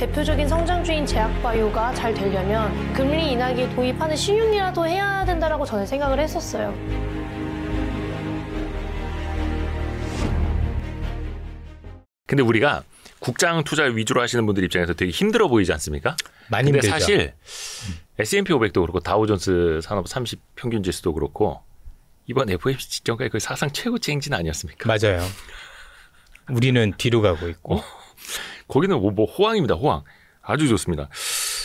대표적인 성장주인 제약바이오가 잘 되려면 금리 인하기 도입하는 신용이라도 해야 된다라고 저는 생각을 했었어요. 근데 우리가 국장 투자 위주로 하시는 분들 입장에서 되게 힘들어 보이지 않습니까? 많이 근데 힘들죠. 사실 S&P 500도 그렇고 다우존스 산업 30 평균 지수도 그렇고 이번 FOMC 직전까지 거의 사상 최고치 행진 아니었습니까? 맞아요. 우리는 뒤로 가고 있고. 거기는 뭐 호황입니다. 호황. 아주 좋습니다.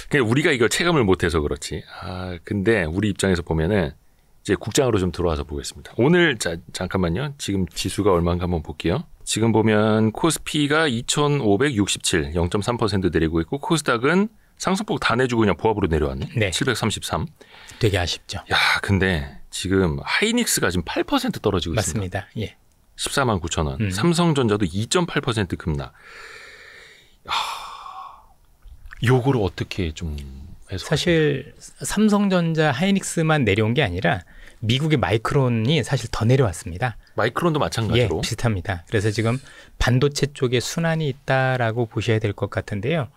그냥 우리가 이걸 체감을 못해서 그렇지. 근데 우리 입장에서 보면은 이제 국장으로 좀 들어와서 보겠습니다. 오늘 잠깐만요. 지금 지수가 얼마인가 한번 볼게요. 지금 보면 코스피가 2,567, 0.3% 내리고 있고 코스닥은 상승폭 다 내주고 그냥 보합으로 내려왔네. 네. 733. 되게 아쉽죠. 야, 근데 지금 하이닉스가 지금 8% 떨어지고 있습니다. 맞습니다. 예. 14만 9천 원. 삼성전자도 2.8% 급락. 요거를 어떻게 좀 해서 사실 삼성전자 하이닉스만 내려온 게 아니라 미국의 마이크론이 사실 더 내려왔습니다. 마이크론도 마찬가지로 예, 비슷합니다. 그래서 지금 반도체 쪽에 순환이 있다라고 보셔야 될 것 같은데요.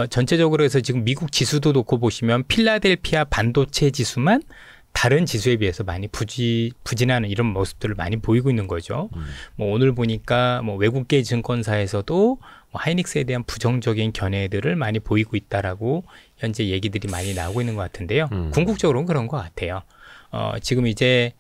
전체적으로 해서 지금 미국 지수도 놓고 보시면 필라델피아 반도체 지수만 다른 지수에 비해서 많이 부진하는 이런 모습들을 많이 보이고 있는 거죠. 뭐 오늘 보니까 뭐 외국계 증권사에서도 뭐 하이닉스에 대한 부정적인 견해들을 많이 보이고 있다라고 현재 얘기들이 많이 나오고 있는 것 같은데요. 궁극적으로는 그런 것 같아요. 지금 이제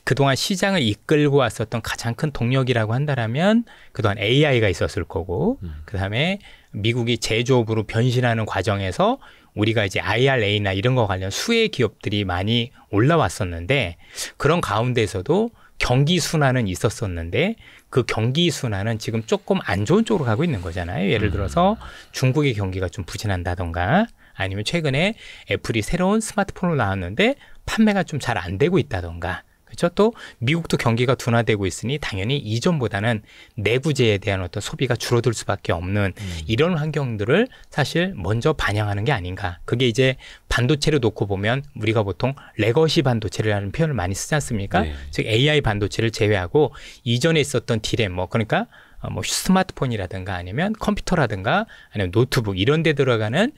그동안 시장을 이끌고 왔었던 가장 큰 동력이라고 한다면 그동안 AI가 있었을 거고 그다음에 미국이 제조업으로 변신하는 과정에서 우리가 이제 IRA나 이런 거 관련 수혜 기업들이 많이 올라왔었는데 그런 가운데서도 경기 순환은 있었었는데 그 경기 순환은 지금 조금 안 좋은 쪽으로 가고 있는 거잖아요. 예를 들어서 중국의 경기가 좀 부진한다던가 아니면 최근에 애플이 새로운 스마트폰을 나왔는데 판매가 좀 잘 안 되고 있다던가 그렇죠? 또 미국도 경기가 둔화되고 있으니 당연히 이전보다는 내구재에 대한 어떤 소비가 줄어들 수밖에 없는 이런 환경들을 사실 먼저 반영하는 게 아닌가. 그게 이제 반도체를 놓고 보면 우리가 보통 레거시 반도체라는 표현을 많이 쓰지 않습니까? 네. 즉 AI 반도체를 제외하고 이전에 있었던 디램 그러니까 뭐 스마트폰이라든가 아니면 컴퓨터라든가 아니면 노트북 이런 데 들어가는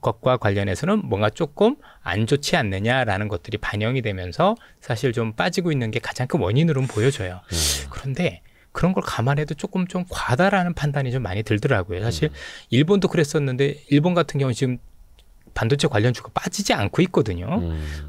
것과 관련해서는 뭔가 조금 안 좋지 않느냐라는 것들이 반영이 되면서 사실 좀 빠지고 있는 게 가장 큰 원인으로는 보여져요. 그런데 그런 걸 감안해도 조금 좀 과다라는 판단이 좀 많이 들더라고요. 사실 일본도 그랬었는데 일본 같은 경우는 지금 반도체 관련주가 빠지지 않고 있거든요.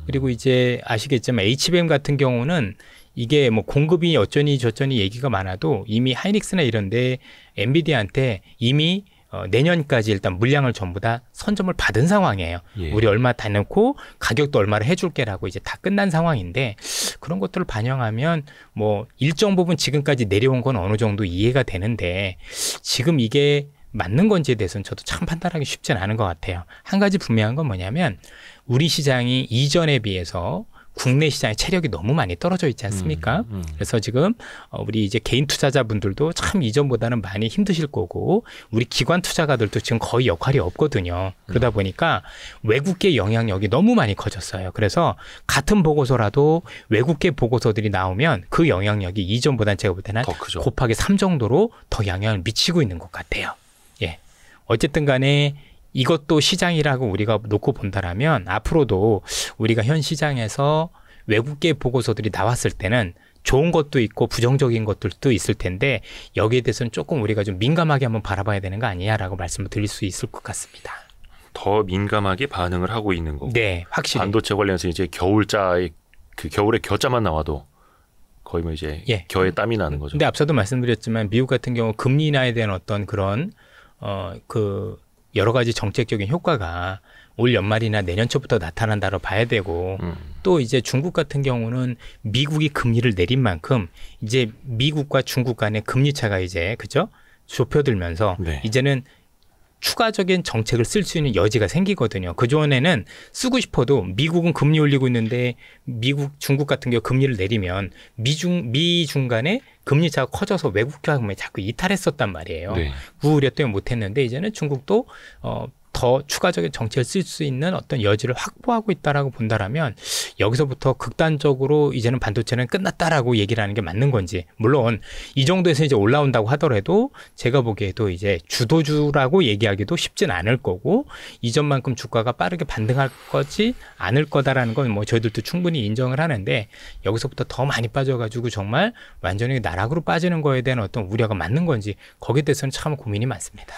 그리고 이제 아시겠지만 HBM 같은 경우는 이게 뭐 공급이 어쩌니 저쩌니 얘기가 많아도 이미 하이닉스나 이런데 엔비디아한테 이미 내년까지 일단 물량을 전부 다 선점을 받은 상황이에요. 예. 우리 얼마 다 넣고 가격도 얼마를 해줄게라고 이제 다 끝난 상황인데 그런 것들을 반영하면 뭐 일정 부분 지금까지 내려온 건 어느 정도 이해가 되는데 지금 이게 맞는 건지에 대해서는 저도 참 판단하기 쉽지는 않은 것 같아요. 한 가지 분명한 건 뭐냐면 우리 시장이 이전에 비해서 국내 시장의 체력이 너무 많이 떨어져 있지 않습니까? 그래서 지금 우리 이제 개인 투자자분들도 참 이전보다는 많이 힘드실 거고 우리 기관 투자가들도 지금 거의 역할이 없거든요. 그러다 보니까 외국계 영향력이 너무 많이 커졌어요. 그래서 같은 보고서라도 외국계 보고서들이 나오면 그 영향력이 이전보다는 제가 볼 때는 곱하기 3 정도로 더 영향을 미치고 있는 것 같아요. 예. 어쨌든 간에 이것도 시장이라고 우리가 놓고 본다라면 앞으로도 우리가 현 시장에서 외국계 보고서들이 나왔을 때는 좋은 것도 있고 부정적인 것들도 있을 텐데 여기에 대해서는 조금 우리가 좀 민감하게 한번 바라봐야 되는 거 아니냐라고 말씀을 드릴 수 있을 것 같습니다. 더 민감하게 반응을 하고 있는 거고. 네, 확실히. 반도체 관련해서 이제 겨울자의 그 겨울에 겨자만 나와도 거의 뭐 이제 겨에 땀이 나는 거죠. 근데 앞서도 말씀드렸지만 미국 같은 경우 금리 인하에 대한 어떤 그런 그 여러 가지 정책적인 효과가 올 연말이나 내년 초부터 나타난다고 봐야 되고 또 이제 중국 같은 경우는 미국이 금리를 내린 만큼 이제 미국과 중국 간의 금리 차가 이제 그죠? 좁혀들면서 이제는 추가적인 정책을 쓸 수 있는 여지가 생기거든요. 그전에는 쓰고 싶어도 미국은 금리 올리고 있는데 중국 같은 경우 금리를 내리면 미중 간에 금리 차가 커져서 외국 자금에 자꾸 이탈했었단 말이에요. 그 우려 때문에 못했는데 이제는 중국도 더 더 추가적인 정책을 쓸 수 있는 어떤 여지를 확보하고 있다라고 본다라면 여기서부터 극단적으로 이제는 반도체는 끝났다라고 얘기를 하는 게 맞는 건지, 물론 이 정도에서 이제 올라온다고 하더라도 제가 보기에도 이제 주도주라고 얘기하기도 쉽진 않을 거고 이전만큼 주가가 빠르게 반등할 거지 않을 거다라는 건 뭐 저희들도 충분히 인정을 하는데, 여기서부터 더 많이 빠져가지고 정말 완전히 나락으로 빠지는 거에 대한 어떤 우려가 맞는 건지 거기에 대해서는 참 고민이 많습니다.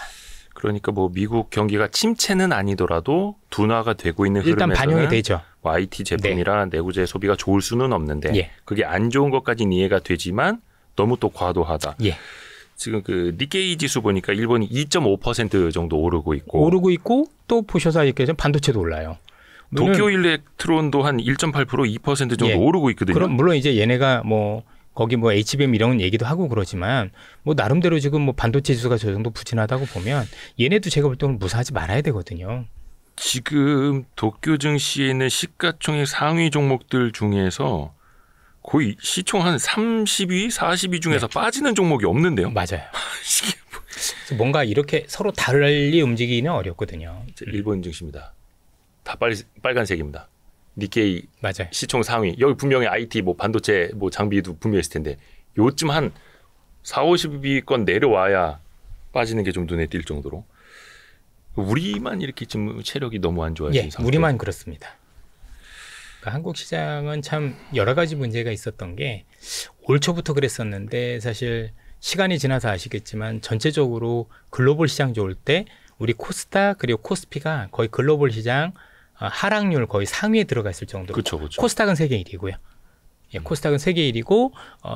그러니까 뭐 미국 경기가 침체는 아니더라도 둔화가 되고 있는 일단 흐름에서는 반영이 되죠. 뭐 IT 제품이라 내구재 소비가 좋을 수는 없는데 예. 그게 안 좋은 것까지는 이해가 되지만 너무 또 과도하다. 예. 지금 그 니케이 지수 보니까 일본이 2.5% 정도 오르고 있고 또 보셔서 알겠지만 반도체도 올라요. 도쿄 일렉트론도 한 1.8% 2% 정도 예. 오르고 있거든요. 그럼 물론 이제 얘네가 뭐 거기 뭐 HBM 이런 얘기도 하고 그러지만 뭐 나름대로 지금 뭐 반도체 지수가 저 정도 부진하다고 보면 얘네도 제가 볼 때는 무사하지 말아야 되거든요. 지금 도쿄 증시에 있는 시가총액 상위 종목들 중에서 거의 시총 한 30위, 40위 중에서 빠지는 종목이 없는데요. 맞아요. 그래서 뭔가 이렇게 서로 달리 움직이기는 어렵거든요. 일본 증시입니다. 다 빨간색입니다. 니케이 맞아요. 시총 상위. 여기 분명히 IT 뭐 반도체 뭐 장비도 분명히 있을 텐데 요쯤 한 4, 50위권 내려와야 빠지는 게 좀 눈에 띌 정도로. 우리만 이렇게 지금 체력이 너무 안 좋아지는 상태. 우리만 그렇습니다. 그러니까 한국 시장은 참 여러 가지 문제가 있었던 게 올 초부터 그랬었는데 사실 시간이 지나서 아시겠지만 전체적으로 글로벌 시장 좋을 때 우리 코스닥 그리고 코스피가 거의 글로벌 시장 하락률 거의 상위에 들어가 있을 정도로. 그쵸. 코스닥은 세계 1위고요. 예, 코스닥은 세계 1위고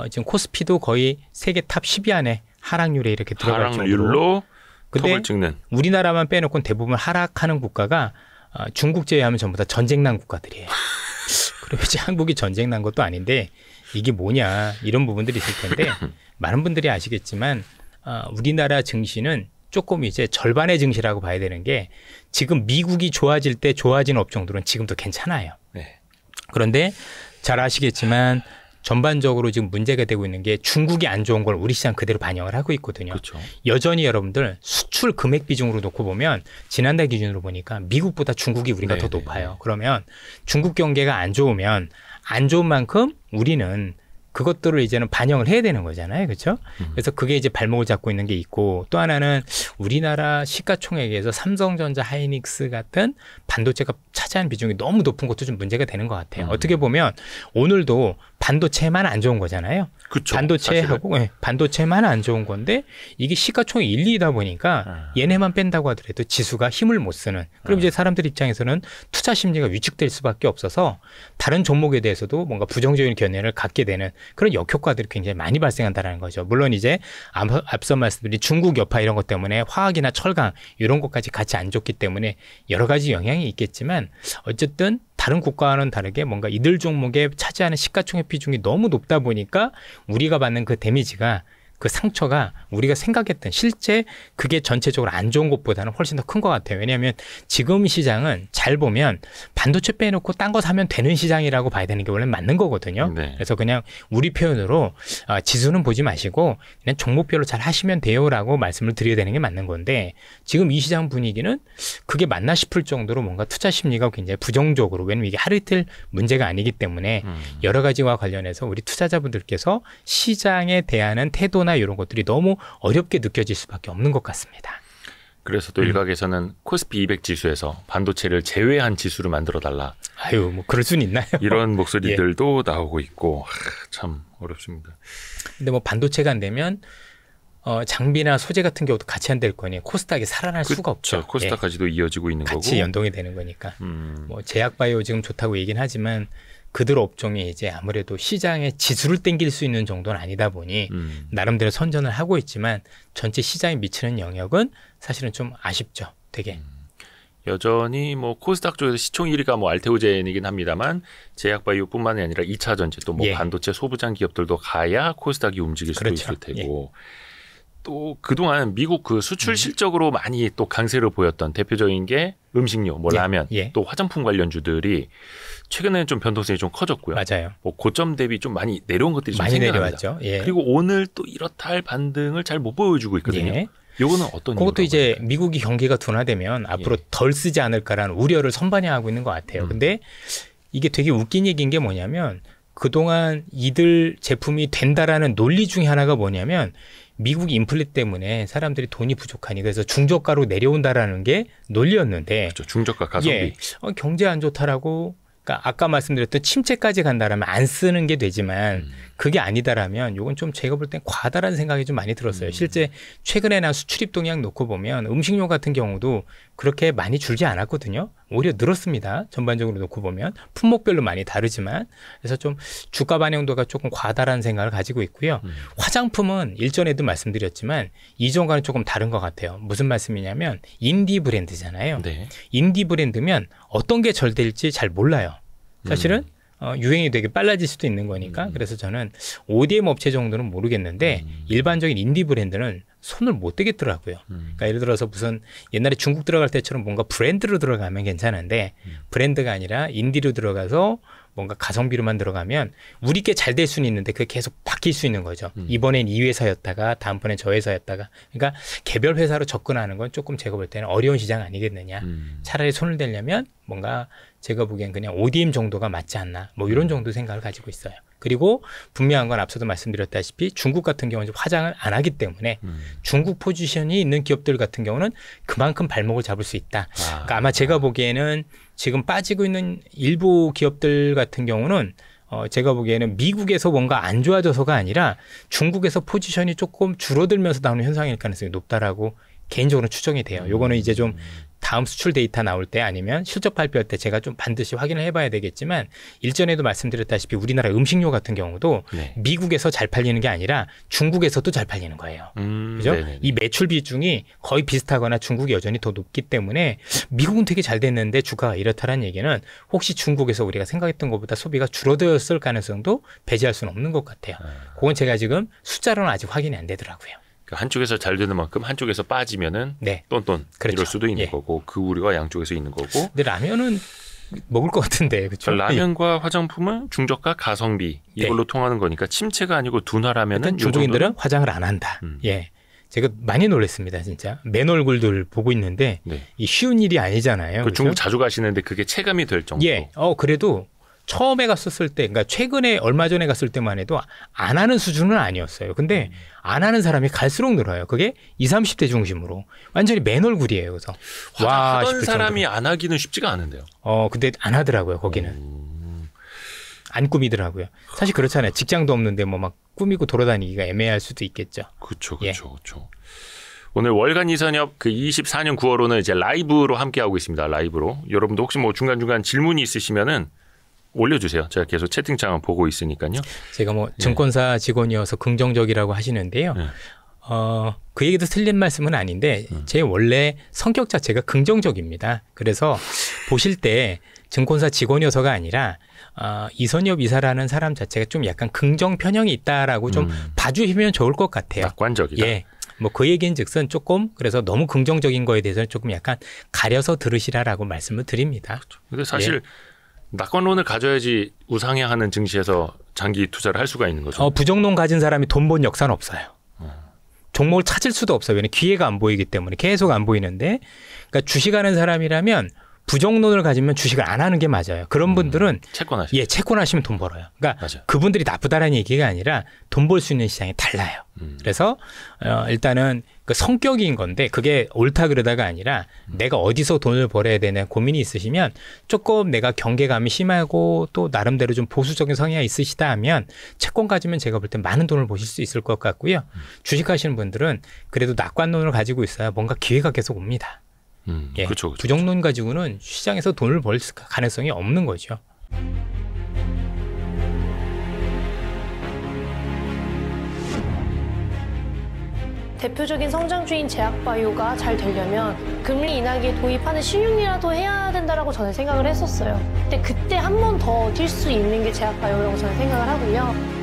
지금 코스피도 거의 세계 탑 10위 안에 하락률에 이렇게 들어갈 정도로. 하락률로 근데 턱을 찍는. 우리나라만 빼놓고는 대부분 하락하는 국가가 중국 제외하면 전부 다 전쟁난 국가들이에요. 그리고 이제 한국이 전쟁난 것도 아닌데 이게 뭐냐 이런 부분들이 있을 텐데 많은 분들이 아시겠지만 우리나라 증시는 조금 이제 절반의 증시라고 봐야 되는 게 지금 미국이 좋아질 때 좋아진 업종들은 지금도 괜찮아요. 네. 그런데 잘 아시겠지만 전반적으로 지금 문제가 되고 있는 게 중국이 안 좋은 걸 우리 시장 그대로 반영을 하고 있거든요. 그렇죠. 여전히 여러분들 수출 금액 비중으로 놓고 보면 지난달 기준으로 보니까 미국보다 중국이 우리가 더 높아요. 그러면 중국 경제가 안 좋으면 안 좋은 만큼 우리는 그것들을 이제는 반영을 해야 되는 거잖아요. 그렇죠? 그래서 그게 이제 발목을 잡고 있는 게 있고, 또 하나는 우리나라 시가총액에서 삼성전자, 하이닉스 같은 반도체가 차지하는 비중이 너무 높은 것도 좀 문제가 되는 것 같아요. 어떻게 보면 오늘도 반도체만 안 좋은 거잖아요. 그쵸, 반도체하고 반도체만 안 좋은 건데 이게 시가총액 1, 2이다 보니까 얘네만 뺀다고 하더라도 지수가 힘을 못 쓰는. 그럼 이제 사람들 입장에서는 투자 심리가 위축될 수밖에 없어서 다른 종목에 대해서도 뭔가 부정적인 견해를 갖게 되는 그런 역효과들이 굉장히 많이 발생한다는 거죠. 물론 이제 앞서 말씀드린 중국 여파 이런 것 때문에 화학이나 철강 이런 것까지 같이 안 좋기 때문에 여러 가지 영향이 있겠지만 어쨌든 다른 국가와는 다르게 뭔가 이들 종목에 차지하는 시가총액 비중이 너무 높다 보니까 우리가 받는 그 데미지가 그 상처가 우리가 생각했던 실제 그게 전체적으로 안 좋은 것보다는 훨씬 더 큰 것 같아요. 왜냐하면 지금 시장은 잘 보면 반도체 빼놓고 딴 거 사면 되는 시장이라고 봐야 되는 게 원래 맞는 거거든요. 네. 그래서 그냥 우리 표현으로 지수는 보지 마시고 그냥 종목별로 잘 하시면 돼요라고 말씀을 드려야 되는 게 맞는 건데 지금 이 시장 분위기는 그게 맞나 싶을 정도로 뭔가 투자 심리가 굉장히 부정적으로, 왜냐면 이게 하루 이틀 문제가 아니기 때문에 여러 가지와 관련해서 우리 투자자분들께서 시장에 대하는 태도나 이런 것들이 너무 어렵게 느껴질 수밖에 없는 것 같습니다. 그래서 또 일각에서는 코스피 200 지수에서 반도체를 제외한 지수를 만들어달라. 아유, 뭐 그럴 수는 있나요? 이런 목소리들도 나오고 있고 참 어렵습니다. 근데 뭐 반도체가 안 되면 장비나 소재 같은 경우도 같이 안 될 거니 코스닥이 살아날 수가 없죠. 코스닥까지도 이어지고 있는 거고. 같이 연동이 되는 거니까. 뭐 제약바이오 지금 좋다고 얘기는 하지만 그들 업종이 이제 아무래도 시장의 지수를 땡길 수 있는 정도는 아니다 보니 나름대로 선전을 하고 있지만 전체 시장에 미치는 영역은 사실은 좀 아쉽죠. 되게. 여전히 뭐 코스닥 쪽에서 시총 1위가 뭐 알테오젠이긴 합니다만 제약바이오뿐만이 아니라 2차 전지 또 뭐 반도체 소부장 기업들도 가야 코스닥이 움직일 수도 있을 테고. 또 그동안 미국 그 수출 실적으로 많이 또 강세를 보였던 대표적인 게 음식료, 뭐 라면, 또 화장품 관련주들이 최근에는 좀 변동성이 좀 커졌고요. 맞아요. 뭐 고점 대비 좀 많이 내려온 것들이 좀 많이 생겨납니다. 내려왔죠. 그리고 오늘 또 이렇다 할 반등을 잘 못 보여주고 있거든요. 요거는 어떤 그것도 이유로 이제 볼까요? 미국이 경기가 둔화되면 앞으로 덜 쓰지 않을까라는 우려를 선반영하고 있는 것 같아요. 근데 이게 되게 웃긴 얘기인 게 뭐냐면 그동안 이들 제품이 된다라는 논리 중에 하나가 뭐냐면 미국 인플레 때문에 사람들이 돈이 부족하니 그래서 중저가로 내려온다라는 게 논리였는데 그렇죠. 중저가 가성비. 예, 경제 안 좋다라고 그러니까 아까 말씀드렸던 침체까지 간다라면 안 쓰는 게 되지만 그게 아니다라면 이건 좀 제가 볼 땐 과다라는 생각이 좀 많이 들었어요. 실제 최근에 나 수출입 동향 놓고 보면 음식료 같은 경우도 그렇게 많이 줄지 않았거든요. 오히려 늘었습니다. 전반적으로 놓고 보면 품목별로 많이 다르지만 그래서 좀 주가 반영도가 조금 과다라는 생각을 가지고 있고요. 화장품은 일전에도 말씀드렸지만 이전과는 조금 다른 것 같아요. 무슨 말씀이냐면 인디 브랜드잖아요. 네. 인디 브랜드면 어떤 게 잘 될지 잘 몰라요. 사실은 유행이 되게 빨라질 수도 있는 거니까 그래서 저는 ODM 업체 정도는 모르겠는데 일반적인 인디 브랜드는 손을 못 대겠더라고요. 그러니까 예를 들어서 무슨 옛날에 중국 들어갈 때처럼 뭔가 브랜드로 들어가면 괜찮은데 브랜드가 아니라 인디로 들어가서 뭔가 가성비로만 들어가면 우리께 잘 될 수는 있는데 그게 계속 바뀔 수 있는 거죠. 이번엔 이 회사였다가 다음번엔 저 회사였다가 그러니까 개별 회사로 접근하는 건 조금 제가 볼 때는 어려운 시장 아니겠느냐. 차라리 손을 대려면 뭔가 제가 보기엔 그냥 ODM 정도가 맞지 않나 뭐 이런 정도 생각을 가지고 있어요. 그리고 분명한 건 앞서도 말씀드렸다시피 중국 같은 경우는 화장을 안 하기 때문에 중국 포지션이 있는 기업들 같은 경우는 그만큼 발목을 잡을 수 있다. 그러니까 아마 제가 보기에는 지금 빠지고 있는 일부 기업들 같은 경우는 제가 보기에는 미국에서 뭔가 안 좋아져서가 아니라 중국에서 포지션이 조금 줄어들면서 나오는 현상일 가능성이 높다라고 개인적으로 추정이 돼요. 요거는 이제 좀 다음 수출 데이터 나올 때 아니면 실적 발표할 때 제가 좀 반드시 확인을 해봐야 되겠지만 일전에도 말씀드렸다시피 우리나라 음식료 같은 경우도 네. 미국에서 잘 팔리는 게 아니라 중국에서도 잘 팔리는 거예요. 그죠? 네네네. 이 매출 비중이 거의 비슷하거나 중국이 여전히 더 높기 때문에 미국은 되게 잘 됐는데 주가가 이렇다는 얘기는 혹시 중국에서 우리가 생각했던 것보다 소비가 줄어들었을 가능성도 배제할 수는 없는 것 같아요. 그건 제가 지금 숫자로는 아직 확인이 안 되더라고요. 그러니까 한쪽에서 잘 되는 만큼 한쪽에서 빠지면은 네. 똔똔 그렇죠. 이럴 수도 있는 예. 거고 그 우려가 양쪽에서 있는 거고 근데 라면은 먹을 것 같은데 그렇죠? 라면과 화장품은 중저가 가성비 이걸로 통하는 거니까 침체가 아니고 둔화라면은 일단 중국인들은 화장을 안 한다. 예, 제가 많이 놀랐습니다, 진짜. 맨 얼굴들 보고 있는데 네. 이 쉬운 일이 아니잖아요. 그 그렇죠? 중국 자주 가시는데 그게 체감이 될 정도. 예, 그래도 처음에 갔었을 때, 그러니까 최근에 얼마 전에 갔을 때만 해도 안 하는 수준은 아니었어요. 근데 안 하는 사람이 갈수록 늘어요. 그게 20, 30대 중심으로 완전히 맨 얼굴이에요. 그래서 와, 하던 싶을 사람이 정도로. 안 하기는 쉽지가 않은데요. 근데 안 하더라고요. 거기는 안 꾸미더라고요. 사실 그렇잖아요. 직장도 없는데 뭐 막 꾸미고 돌아다니기가 애매할 수도 있겠죠. 그렇죠, 예. 그렇죠, 그렇죠. 오늘 월간 이선엽 그 24년 9월호는 이제 라이브로 함께 하고 있습니다. 라이브로 여러분도 혹시 뭐 중간 질문이 있으시면은 올려주세요. 제가 계속 채팅창을 보고 있으니까요. 제가 뭐 증권사 직원이어서 긍정적이라고 하시는데요. 예. 그 얘기도 틀린 말씀은 아닌데 제 원래 성격 자체가 긍정적입니다. 그래서 보실 때 증권사 직원이어서가 아니라 이선엽 이사라는 사람 자체가 좀 약간 긍정 편향이 있다라고 좀 봐주시면 좋을 것 같아요. 낙관적이다. 예. 뭐 그 얘기인즉슨 조금 그래서 너무 긍정적인 거에 대해서는 조금 약간 가려서 들으시라라고 말씀을 드립니다. 근데 사실 낙관론을 가져야지 우상향하는 증시에서 장기 투자를 할 수가 있는 거죠. 부정론 가진 사람이 돈 번 역사는 없어요. 종목을 찾을 수도 없어요. 왜냐면 기회가 안 보이기 때문에 계속 안 보이는데, 그러니까 주식하는 사람이라면 부정론을 가지면 주식을 안 하는 게 맞아요. 그런 분들은 채권하시죠. 예, 채권하시면 돈 벌어요. 그러니까 맞아요. 그분들이 나쁘다라는 얘기가 아니라 돈 벌 수 있는 시장이 달라요. 그래서 일단은 그 성격인 건데 그게 옳다 그러다가 아니라 내가 어디서 돈을 벌어야 되냐 고민이 있으시면 조금 내가 경계감이 심하고 또 나름대로 좀 보수적인 성향이 있으시다 하면 채권 가지면 제가 볼 때 많은 돈을 버실 수 있을 것 같고요. 주식하시는 분들은 그래도 낙관론을 가지고 있어야 뭔가 기회가 계속 옵니다. 예, 그렇죠. 부정론 가지고는 시장에서 돈을 벌 가능성이 없는 거죠. 대표적인 성장주인 제약바이오가 잘 되려면 금리 인하기에 도입하는 신용이라도 해야 된다라고 저는 생각을 했었어요. 근데 그때 한 번 더 뛸 수 있는 게 제약바이오라고 저는 생각을 하고요.